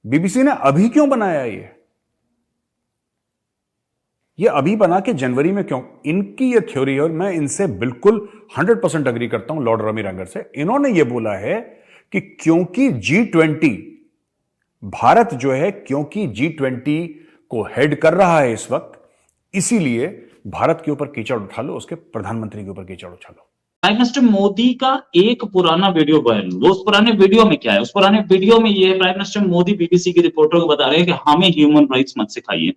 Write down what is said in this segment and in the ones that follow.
BBC ने अभी क्यों बनाया ये अभी बना के जनवरी में क्यों? इनकी ये थ्योरी है और मैं इनसे बिल्कुल 100% अग्री करता हूं लॉर्ड रमी रंगर से। इन्होंने ये बोला है कि क्योंकि G20 भारत जो है, क्योंकि G20 को हेड कर रहा है इस वक्त, इसीलिए भारत के ऊपर कीचड़ उठा लो, उसके प्रधानमंत्री के ऊपर कीचड़ उठा लो। प्राइम मिनिस्टर मोदी का एक पुराना वीडियो वायरल, वो उस पुराने वीडियो में क्या है? उस पुराने वीडियो में ये प्राइम मिनिस्टर मोदी बीबीसी के रिपोर्टर को बता रहे हैं कि हमें ह्यूमन राइट्स मत सिखाइए।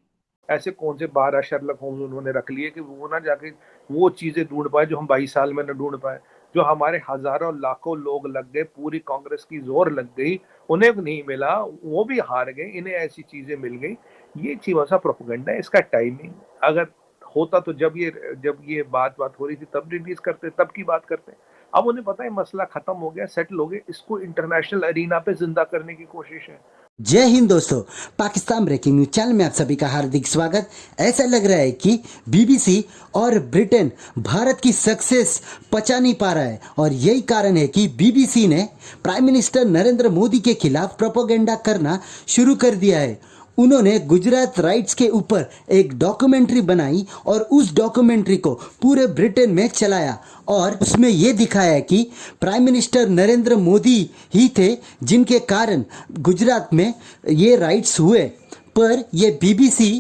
ऐसे कौन से 12 शर्लक होम्स उन्होंने रख लिए कि वो ना जाके वो चीजें ढूंढ पाए जो हम 22 साल में न ढूंढ पाए, जो हमारे हजारों लाखों लोग लग गए, पूरी कांग्रेस की जोर लग गई, उन्हें नहीं मिला, वो भी हार गए, इन्हें ऐसी चीजें मिल गई। ये चीज़ सा प्रोपेगेंडा है। इसका टाइमिंग अगर होता तो जब ये बात हो रही थी तब रिलीज करते, तब की बात करते। अब उन्हें पता है मसला खत्म हो गया, सेटल हो गया, इसको इंटरनेशनल अरीना पे जिंदा करने की कोशिश है। जय हिंद दोस्तों, पाकिस्तान ब्रेकिंग न्यूज चैनल में आप सभी का हार्दिक स्वागत। ऐसा लग रहा है कि बीबीसी और ब्रिटेन भारत की सक्सेस पचा नहीं पा रहा है और यही कारण है कि बीबीसी ने प्राइम मिनिस्टर नरेंद्र मोदी के खिलाफ प्रोपेगेंडा करना शुरू कर दिया है। उन्होंने गुजरात राइट्स के ऊपर एक डॉक्यूमेंट्री बनाई और उस डॉक्यूमेंट्री को पूरे ब्रिटेन में चलाया और उसमें ये दिखाया कि प्राइम मिनिस्टर नरेंद्र मोदी ही थे जिनके कारण गुजरात में ये राइट्स हुए। पर ये बीबीसी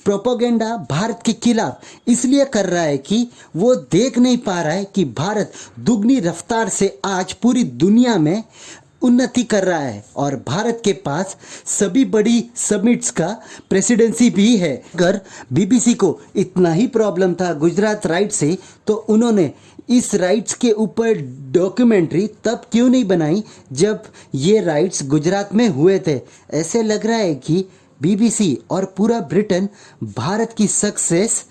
प्रोपेगेंडा भारत के खिलाफ इसलिए कर रहा है कि वो देख नहीं पा रहा है कि भारत दुगनी रफ्तार से आज पूरी दुनिया में उन्नति कर रहा है और भारत के पास सभी बड़ी समिट्स का प्रेसिडेंसी भी है। अगर बीबीसी को इतना ही प्रॉब्लम था गुजरात राइट से, तो उन्होंने इस राइट्स के ऊपर डॉक्यूमेंट्री तब क्यों नहीं बनाई जब ये राइट्स गुजरात में हुए थे। ऐसे लग रहा है कि बीबीसी और पूरा ब्रिटेन भारत की सक्सेस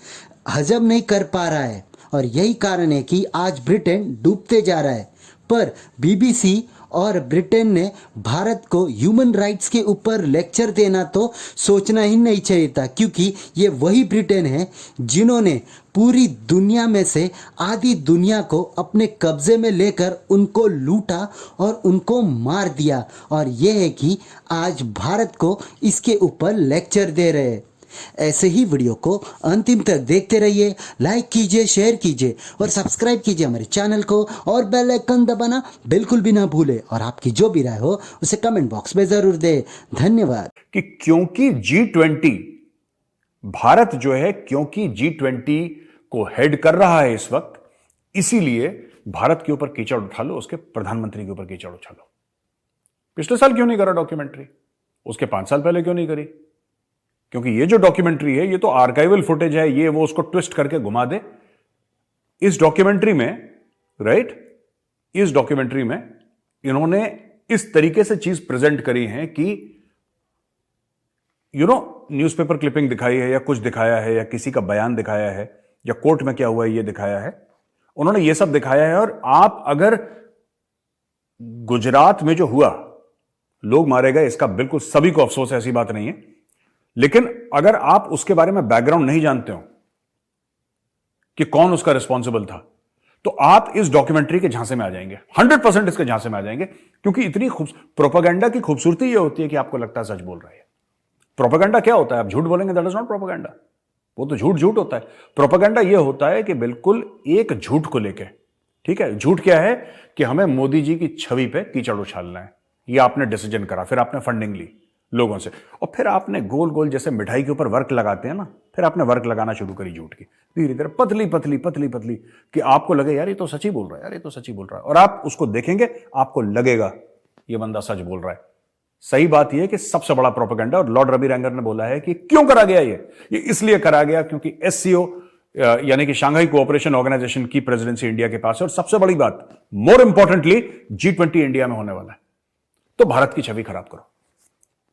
हजम नहीं कर पा रहा है और यही कारण है कि आज ब्रिटेन डूबते जा रहा है। पर बीबीसी और ब्रिटेन ने भारत को ह्यूमन राइट्स के ऊपर लेक्चर देना तो सोचना ही नहीं चाहिए था, क्योंकि ये वही ब्रिटेन है जिन्होंने पूरी दुनिया में से आधी दुनिया को अपने कब्जे में लेकर उनको लूटा और उनको मार दिया। और ये है कि आज भारत को इसके ऊपर लेक्चर दे रहे हैं। ऐसे ही वीडियो को अंतिम तक देखते रहिए, लाइक कीजिए, शेयर कीजिए और सब्सक्राइब कीजिए हमारे चैनल को और बेल आइकन दबाना बिल्कुल भी ना भूले। और आपकी जो भी राय हो उसे कमेंट बॉक्स में जरूर दे। धन्यवाद। कि क्योंकि G20 भारत जो है, क्योंकि G20 को हेड कर रहा है इस वक्त, इसीलिए भारत के ऊपर कीचड़ उठा लो, उसके प्रधानमंत्री के ऊपर कीचड़ उठा लो। पिछले साल क्यों नहीं करा डॉक्यूमेंट्री? उसके 5 साल पहले क्यों नहीं करी? क्योंकि ये जो डॉक्यूमेंट्री है ये तो आर्काइवल फुटेज है, ये वो उसको ट्विस्ट करके घुमा दे। इस डॉक्यूमेंट्री में, राइट, इस डॉक्यूमेंट्री में इन्होंने इस तरीके से चीज प्रेजेंट करी है कि न्यूज़पेपर क्लिपिंग दिखाई है या कुछ दिखाया है या किसी का बयान दिखाया है या कोर्ट में क्या हुआ है ये दिखाया है। उन्होंने ये सब दिखाया है। और आप अगर गुजरात में जो हुआ, लोग मारे गए, इसका बिल्कुल सभी को अफसोस है, ऐसी बात नहीं है, लेकिन अगर आप उसके बारे में बैकग्राउंड नहीं जानते हो कि कौन उसका रिस्पॉन्सिबल था, तो आप इस डॉक्यूमेंट्री के झांसे में आ जाएंगे, 100% इसके झांसे में आ जाएंगे। क्योंकि इतनी प्रोपेगेंडा की खूबसूरती यह होती है कि आपको लगता है सच बोल रहे हैं। प्रोपेगेंडा क्या होता है? आप झूठ बोलेंगे, दैट इज नॉट प्रोपेगेंडा। वो तो झूठ होता है। प्रोपेगेंडा यह होता है कि बिल्कुल एक झूठ को लेके, ठीक है, झूठ क्या है कि हमें मोदी जी की छवि पे कीचड़ उछालना है। ये आपने डिसीजन करा, फिर आपने फंडिंग ली लोगों से, और फिर आपने गोल गोल जैसे मिठाई के ऊपर वर्क लगाते हैं ना, फिर आपने वर्क लगाना शुरू करी झूठ की, धीरे धीरे पतली पतली पतली पतली, कि आपको लगे यार ये तो सच ही बोल रहा है, यार ये तो सच ही बोल रहा है। और आप उसको देखेंगे, आपको लगेगा ये बंदा सच बोल रहा है। सही बात यह है कि सबसे बड़ा प्रोपेगेंडा, और लॉर्ड रवि रंगर ने बोला है कि क्यों करा गया ये इसलिए करा गया क्योंकि SCO यानी कि शांघाई कोऑपरेशन ऑर्गेनाइजेशन की प्रेसिडेंसी इंडिया के पास है। और सबसे बड़ी बात, मोर इंपॉर्टेंटली, G20 इंडिया में होने वाला है, तो भारत की छवि खराब करो।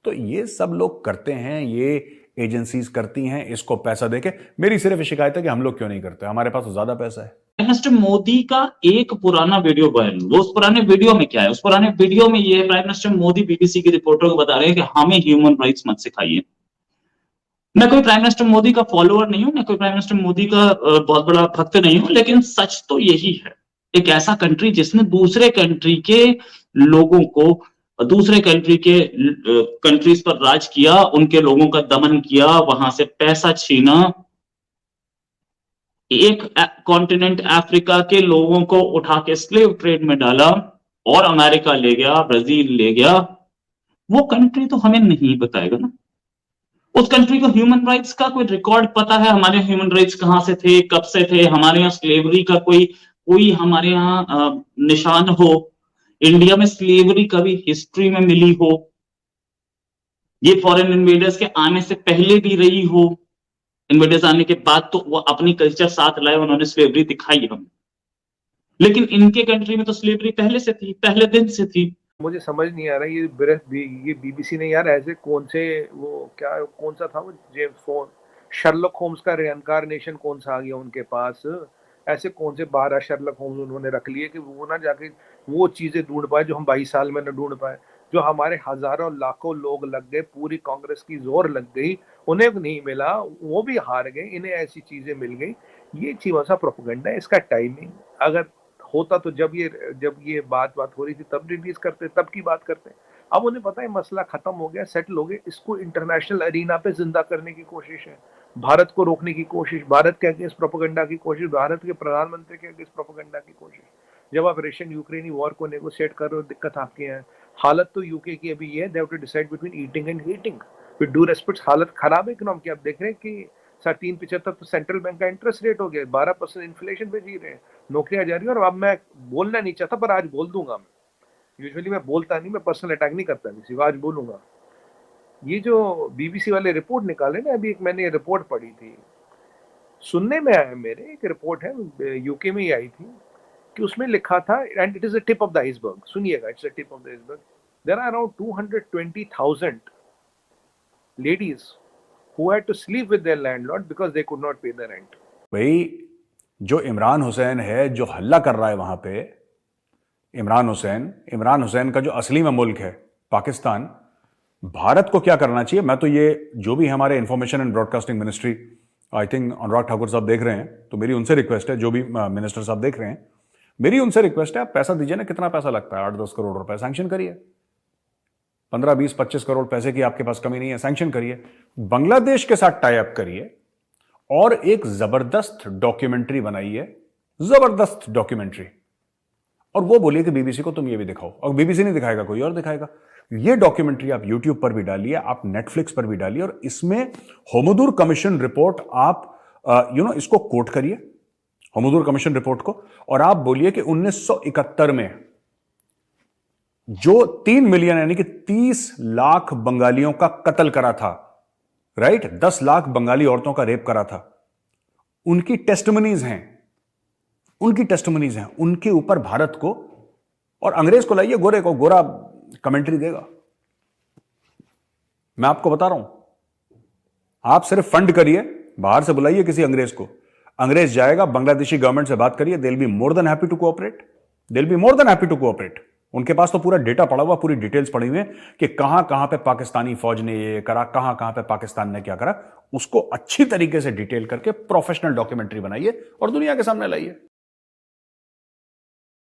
तो ये सब लोग करते हैं, ये एजेंसीज करती हैं, इसको पैसा देके। मेरी सिर्फ शिकायत है कि हम लोग क्यों नहीं करते, हमारे पास तो ज्यादा पैसा है। प्राइम मिनिस्टर मोदी का एक पुराना वीडियो वायरल, वो उस पुराने वीडियो में क्या है? उस पुराने वीडियो में ये प्राइम मिनिस्टर मोदी बीबीसी के रिपोर्टर को बता रहे हैं कि हमें ह्यूमन राइट्स मत सिखाइए। मैं कोई प्राइम मिनिस्टर मोदी का फॉलोअर नहीं हूं, मैं कोई प्राइम मिनिस्टर मोदी का बहुत बड़ा भक्त नहीं हूं, लेकिन सच तो यही है। एक ऐसा कंट्री जिसने दूसरे कंट्री के लोगों को और दूसरे कंट्रीज पर राज किया, उनके लोगों का दमन किया, वहां से पैसा छीना, एक कॉन्टिनेंट अफ्रीका के लोगों को उठा के स्लेव ट्रेड में डाला और अमेरिका ले गया, ब्राजील ले गया। वो कंट्री तो हमें नहीं बताएगा ना। उस कंट्री को ह्यूमन राइट्स का कोई रिकॉर्ड पता है? हमारे ह्यूमन राइट्स कहां से थे, कब से थे? हमारे यहाँ स्लेवरी का कोई हमारे यहाँ निशान हो? इंडिया में स्लेवरी कभी हिस्ट्री में मिली हो? ये फॉरेन इन्वेडर्स के आने से पहले भी रही हो? इन्वेडर्स आने के बाद तो वो अपनी कल्चर साथ लाए, उन्होंने स्लेवरी दिखाई हमें। लेकिन इनके कंट्री में तो स्लेवरी पहले से थी, पहले दिन से थी। मुझे समझ नहीं आ रहा ये बीबीसी ने यार ऐसे कौन सा था वो जेम्स शर्लक होम्स का रिइंकार्नेशन कौन सा आ गया उनके पास? ऐसे कौन से 12 शर्लक होम्स उन्होंने रख लिए कि वो ना जाके वो चीजें ढूंढ पाए जो हम 22 साल में न ढूंढ पाए, जो हमारे हजारों लाखों लोग लग गए, पूरी कांग्रेस की जोर लग गई, उन्हें नहीं मिला, वो भी हार गए, इन्हें ऐसी चीजें मिल गई। ये चीज़ सा प्रोपेगेंडा है। इसका टाइमिंग अगर होता तो जब ये बात हो रही थी तब रिलीज करते, तब की बात करते। अब उन्हें पता है मसला खत्म हो गया, सेटल हो गया, इसको इंटरनेशनल अरीना पे जिंदा करने की कोशिश है, भारत को रोकने की कोशिश, भारत के अगेंस्ट प्रोपेगेंडा की कोशिश, भारत के प्रधानमंत्री के अगेंस्ट प्रोपेगेंडा की कोशिश। जब आप रशियन यूक्रेनी वॉर को नेगोशिएट कर रहे हो, दिक्कत आपकी है। हालत तो यूके की अभी ये, they have to decide between eating and heating. With due respect, हालत खराब है इकोनॉमी की। आप देख रहे हैं कि 3.75 तो सेंट्रल बैंक का इंटरेस्ट रेट हो गया, 12% इन्फ्लेशन पे जी रहे हैं, नौकरियां जा रही है। और अब मैं बोलना नहीं चाहता पर आज बोल दूंगा। मैं यूजुअली मैं बोलता नहीं, मैं पर्सनल अटैक नहीं करता किसी को, आज बोलूंगा। ये जो बीबीसी वाले रिपोर्ट निकाले ना, अभी एक मैंने रिपोर्ट पढ़ी थी, सुनने में आया मेरे, एक रिपोर्ट है यूके में ही आई थी, कि उसमें लिखा था, and it is the tip of the iceberg, सुनिएगा, it's the tip of the iceberg. There are around 220,000 ladies who had to sleep with their landlord because they could not pay the rent. भाई जो इमरान हुसैन है, जो हल्ला कर रहा है वहां पे, इमरान हुसैन का जो असली में मुल्क है पाकिस्तान, भारत को क्या करना चाहिए? मैं तो ये जो भी हमारे information and broadcasting ministry, I think Anurag Thakur साहब देख रहे हैं, तो मेरी उनसे रिक्वेस्ट है, जो भी मिनिस्टर साहब देख रहे हैं, मेरी उनसे रिक्वेस्ट है, आप पैसा दीजिए ना। कितना पैसा लगता है? 8-10 करोड़ रुपए सैंक्शन करिए। 15, 20, 25 करोड़ पैसे की आपके पास कमी नहीं है, सैंक्शन करिए। बांग्लादेश के साथ टाई अप करिए और एक जबरदस्त डॉक्यूमेंट्री बनाइए, जबरदस्त डॉक्यूमेंट्री। और वो बोलिए कि बीबीसी को तुम ये भी दिखाओ, और बीबीसी नहीं दिखाएगा, कोई और दिखाएगा। ये डॉक्यूमेंट्री आप यूट्यूब पर भी डालिए, आप नेटफ्लिक्स पर भी डालिए, और इसमें होमदूर कमीशन रिपोर्ट आप इसको कोट करिए, होमदूर कमीशन रिपोर्ट को, और आप बोलिए कि 1971 में जो 3 मिलियन यानी कि 30 लाख बंगालियों का कत्ल करा था, राइट, 10 लाख बंगाली औरतों का रेप करा था, उनकी टेस्टिमनीज हैं, उनके ऊपर भारत को और अंग्रेज को लाइए, गोरे को, गोरा कमेंट्री देगा। मैं आपको बता रहा हूं, आप सिर्फ फंड करिए, बाहर से बुलाइए किसी अंग्रेज को, अंग्रेज जाएगा, बांग्लादेशी गवर्नमेंट से बात करिए, they will be more than happy to cooperate. उनके पास तो पूरा डेटा पड़ा हुआ, पूरी डिटेल्स पड़ी हुई है कि कहां कहां पे पाकिस्तानी फौज ने ये करा, कहां कहां पे पाकिस्तान ने क्या करा। उसको अच्छी तरीके से डिटेल करके प्रोफेशनल डॉक्यूमेंट्री बनाइए और दुनिया के सामने लाइए।